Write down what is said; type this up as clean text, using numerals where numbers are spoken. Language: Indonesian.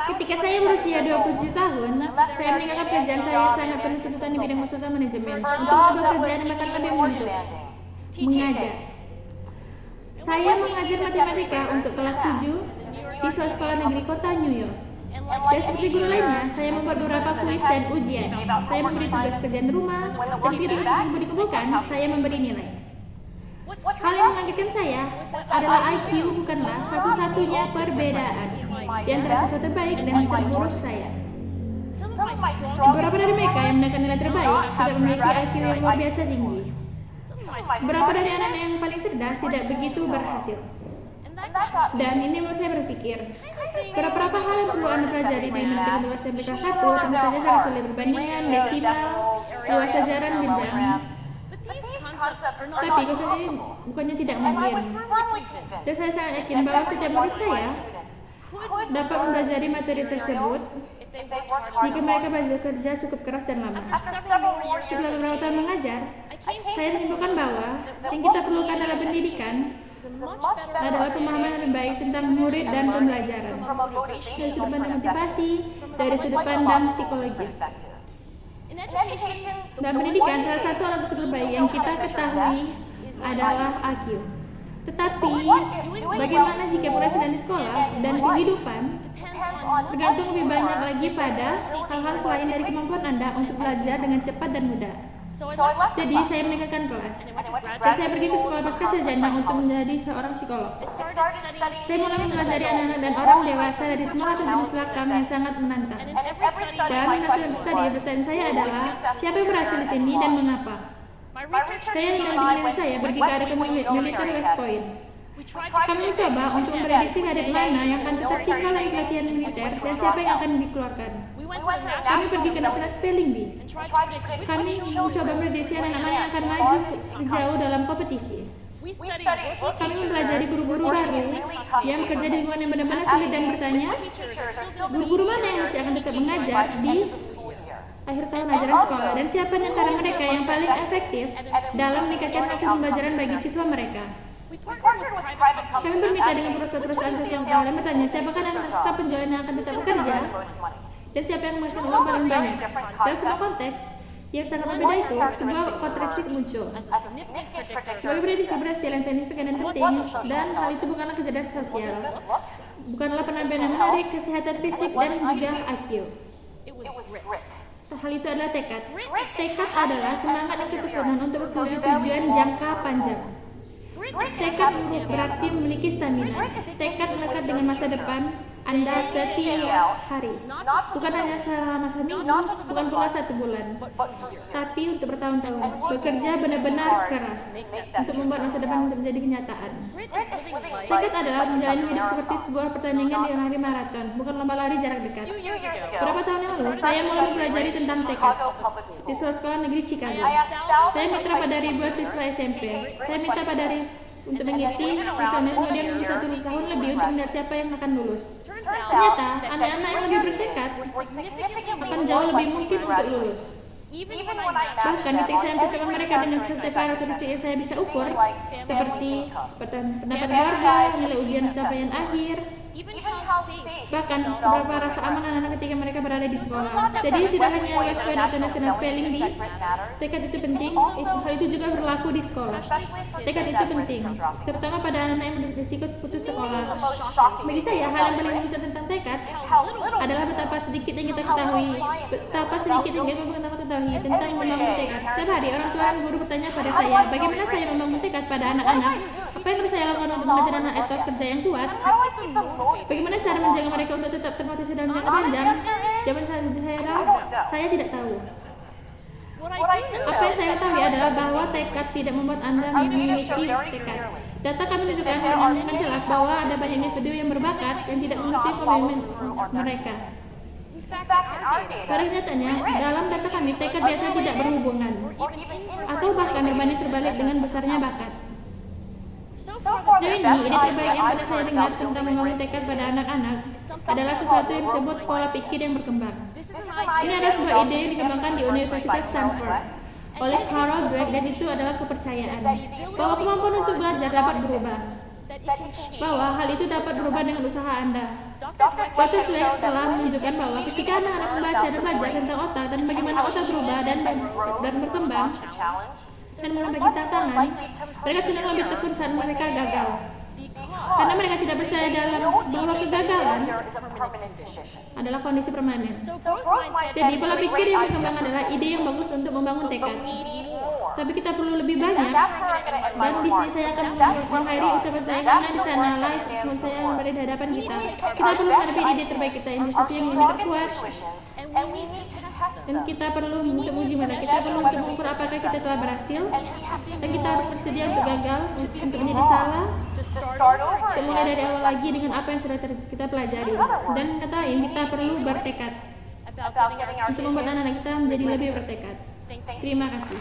Ketika saya berusia 27 tahun, saya meninggalkan pekerjaan saya yang sangat penuh tuntutan di bidang konsultan manajemen untuk sebuah pekerjaan yang bahkan lebih menuntut, mengajar. Saya mengajar matematika untuk kelas 7 di suatu sekolah negeri kota New York. Dan seperti guru lainnya, saya membuat beberapa kuis dan ujian. Saya memberi tugas kerjaan rumah, dan ketika tugas tersebut dikumpulkan, saya memberi nilai. Hal yang mengagetkan saya adalah IQ bukanlah satu-satunya perbedaan di antara siswa terbaik dan terburuk saya. Beberapa dari mereka yang mendapatkan nilai terbaik tidak memiliki IQ yang luar biasa tinggi. Beberapa dari anak-anak yang paling cerdas tidak begitu berhasil. Dan ini membuat saya berpikir, beberapa hal yang perlu Anda pelajari di menit untuk SMPK 1 tentu saja sangat sulit berbandingan, desimal, luas ajaran, jenjang. Tapi konsep ini bukannya tidak mungkin. Dan saya sangat yakin bahwa setiap murid saya dapat mempelajari materi tersebut jika mereka belajar kerja cukup keras dan lama. Setelah beberapa tahun mengajar, saya menyimpulkan bahwa yang kita perlukan dalam pendidikan adalah pemahaman yang lebih baik tentang murid dan pembelajaran dari sudut pandang motivasi, dari sudut pandang psikologis. Dalam pendidikan, salah satu alat ukur terbaik yang kita ketahui adalah IQ. Tetapi, bagaimana jika progres sedang di sekolah dan kehidupan tergantung lebih banyak lagi pada hal-hal selain dari kemampuan Anda untuk belajar dengan cepat dan mudah. Jadi, saya meninggalkan kelas dan saya pergi ke sekolah pasca sarjana untuk menjadi seorang psikolog. Saya mulai mempelajari anak-anak dan orang dewasa dari semua latar jenis belakang yang sangat menantang. Dan hasil studi pertanyaan saya adalah, siapa yang berhasil di sini dan mengapa? Saya dan tim saya pergi ke area militer West Point. Kami mencoba untuk memprediksi karir mana yang akan tetap tinggal dalam pelatihan militer dan siapa yang akan dikeluarkan. Kami pergi ke National Spelling Bee. Kami mencoba memprediksi anak-anak mana yang akan maju jauh dalam kompetisi. Kami mempelajari guru-guru baru yang bekerja di lingkungan yang benar-benar sulit dan bertanya, guru-guru mana yang masih akan tetap mengajar di akhir tahun ajaran sekolah dan siapa di antara mereka yang paling efektif dalam meningkatkan hasil pembelajaran bagi siswa mereka. Kami bermitra dengan perusahaan-perusahaan swasta dan bertanya siapakah antara staf penjualan yang akan tetap bekerja dan siapa yang menghasilkan uang paling banyak. Dalam sebuah konteks yang sangat berbeda itu, sebuah karakteristik muncul. Sebagai prediksi berhasil yang signifikan dan penting, dan hal itu bukanlah kecerdasan sosial, bukanlah penampilan yang menarik, kesehatan fisik, dan juga IQ. Hal itu adalah tekad. Tekad adalah semangat dan ketekunan untuk bertuju tujuan jangka panjang. Tekad berarti memiliki stamina. Tekad melekat dengan masa depan Anda setiap hari, bukan hanya selama seminggu, bukan pula 1 bulan, tapi untuk bertahun-tahun. Bekerja benar-benar keras untuk membuat masa depan untuk menjadi kenyataan. Tekad adalah menjalani hidup seperti sebuah pertandingan di hari maraton, bukan lomba lari jarak dekat. Beberapa tahun yang lalu, saya mulai mempelajari tentang tekad di sebuah sekolah negeri Chicago. Saya minta pada ribuan siswa SMP. Saya minta pada untuk mengisi kuesioner, kemudian menunggu 1 tahun lebih untuk melihat siapa yang akan lulus. Ternyata, anak-anak yang lebih bertekad akan jauh lebih mungkin untuk lulus. Bahkan ketika saya mencocokkan mereka dengan setiap karakteristik yang saya bisa ukur, seperti pendapat keluarga, nilai ujian capaian akhir, bahkan seberapa rasa aman anak-anak ketika mereka berada di sekolah. Jadi tidak hanya West Point atau National Spelling Bee, tekad itu penting, hal itu juga berlaku di sekolah. Tekad itu penting, terutama pada anak-anak yang berisiko putus sekolah. Bagi saya, hal yang paling menunjukkan tentang tekad adalah betapa sedikit yang kita ketahui, betapa sedikit yang kita ketahui tentang membangun tekad. Setiap hari, orang tua dan guru bertanya pada saya, bagaimana saya membangun tekad pada anak-anak? Apa yang harus saya lakukan untuk mengajar anak etos kerja yang kuat? Bagaimana cara menjaga mereka untuk tetap termotivasi dalam jangka panjang? Jawaban saya tidak tahu. Apa yang saya ketahui adalah bahwa tekad tidak membuat Anda memiliki tekad. Data kami menunjukkan dengan jelas bahwa ada banyak individu yang berbakat yang tidak mengerti komitmen mereka. Pada kenyataannya, dalam data kami, tekad biasanya tidak berhubungan atau bahkan berbanding terbalik dengan besarnya bakat. Sejauh ini, ide terbaik yang pernah saya dengar tentang membangun tekad pada anak-anak adalah sesuatu yang disebut pola pikir yang berkembang. Ini adalah sebuah ide yang dikembangkan di Universitas Stanford oleh Carol Dweck, dan itu adalah kepercayaan bahwa kemampuan untuk belajar dapat berubah. bahwa hal itu dapat berubah dengan usaha Anda. Dr. Dweck telah menunjukkan bahwa ketika anak-anak membaca dan belajar tentang otak dan bagaimana otak berubah dan berkembang dan menghadapi tantangan, mereka cenderung lebih tekun saat mereka gagal. Karena mereka tidak percaya bahwa kegagalan adalah kondisi permanen. Jadi pola pikir yang berkembang adalah ide yang bagus untuk membangun tekad. Tapi kita perlu lebih banyak. Dan di sini saya akan mengakhiri ucapan saya karena di sana live respon saya yang berada di hadapan kita. Kita perlu menghadapi ide terbaik kita, institusi yang lebih terkuat. Dan kita perlu untuk menguji mereka. Kita perlu untuk mengukur apakah kita telah berhasil. Dan kita harus bersedia untuk gagal, untuk menjadi salah, untuk mulai dari awal lagi dengan apa yang sudah kita pelajari. Dan kata lain, kita perlu bertekad untuk membuat anak-anak kita menjadi lebih bertekad. Terima kasih.